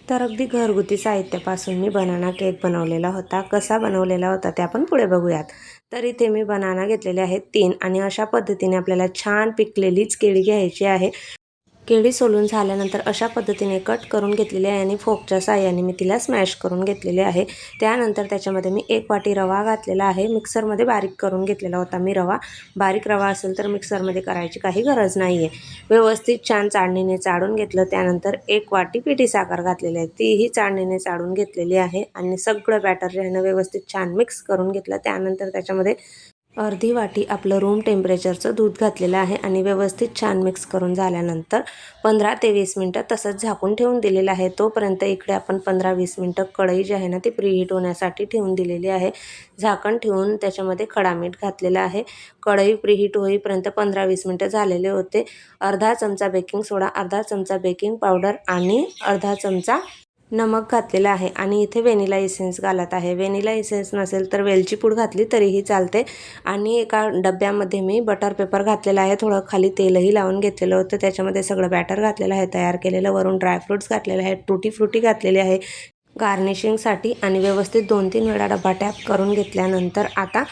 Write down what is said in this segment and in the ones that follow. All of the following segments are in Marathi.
तर अगदी घरगुती साहित्यापासून मी बनाना केक बनवलेला होता. कसा बनवलेला होता ते आपण पुढे बघूयात. तर इथे मी बनाना घेतलेले आहेत 3 आणि अशा पद्धतीने आपल्याला छान पिकलेलीच केळी घ्यायची आहे. केळी सोलून झाल्यानंतर अशा पद्धतीने कट करून घेतलेली आहे आणि फोकच्या साहाय्याने मी तिला स्मॅश करून घेतलेले आहे. त्यानंतर त्याच्यामध्ये मी 1 वाटी रवा घातलेला आहे. मिक्सरमध्ये बारीक करून घेतलेला होता मी रवा. बारीक रवा असेल तर मिक्सरमध्ये करायची काही गरज नाही आहे. व्यवस्थित छान चाळणीने चाळून घेतलं. त्यानंतर 1 वाटी पिठी साखर घातलेली आहे. तीही चाळणीने चाळून घेतलेली आहे आणि सगळं बॅटर जे आहे ना व्यवस्थित छान मिक्स करून घेतलं. त्यानंतर त्याच्यामध्ये अर्धी वाटी आपलं रूम टेम्परेचरचं दूध घातलेलं आहे आणि व्यवस्थित छान मिक्स करून झाल्यानंतर 15 ते 20 मिनटं तसंच झाकून ठेवून दिलेलं आहे. तोपर्यंत इकडे आपण 15-20 मिनटं कढई जी आहे ना ती प्रीहीट होण्यासाठी ठेवून दिलेली आहे. झाकण ठेवून त्याच्यामध्ये खडा मीठ घातलेलं आहे. कढई प्रीहीट होईपर्यंत 15-20 मिनटं झालेले होते. अर्धा चमचा बेकिंग सोडा, अर्धा चमचा बेकिंग पावडर आणि अर्धा चमचा नमक घातलेलं आहे आणि इथे व्हॅनिला इसेन्स घालत आहे. व्हॅनिला इसेन्स नसेल तर वेलची पूड घातली तरीही चालते. आणि एका डब्यामध्ये मी बटर पेपर घातलेला आहे. थोडं खाली तेलही लावून घेतलेलं होतं. त्याच्यामध्ये सगळं बॅटर घातलेलं आहे तयार केलेलं. वरून ड्रायफ्रूट्स घातलेले आहेत, टुटी फ्रुटी घातलेली आहे गार्निशिंगसाठी आणि व्यवस्थित 2-3 वेळा डबा टॅप करून घेतल्यानंतर आता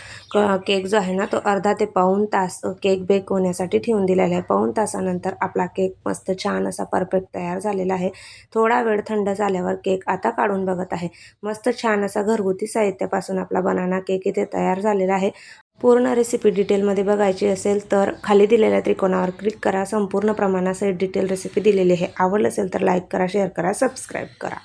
केक जो आहे ना तो अर्धा ते पाऊण तास केक बेक होण्यासाठी ठेवून दिलेला आहे. पाऊण तासानंतर आपला केक मस्त छान असा परफेक्ट तयार झालेला आहे. थोडा वेळ थंड झाल्यावर केक आता काढून बघत आहे. मस्त छान असा घरगुती साहित्यापासून आपला बनाना केक इथे तयार झालेला आहे. पूर्ण रेसिपी डिटेलमध्ये बघायची असेल तर खाली दिलेल्या त्रिकोणावर क्लिक करा. संपूर्ण प्रमाणासहित डिटेल रेसिपी दिलेली आहे. आवडलं असेल तर लाईक करा, शेअर करा, सबस्क्राईब करा.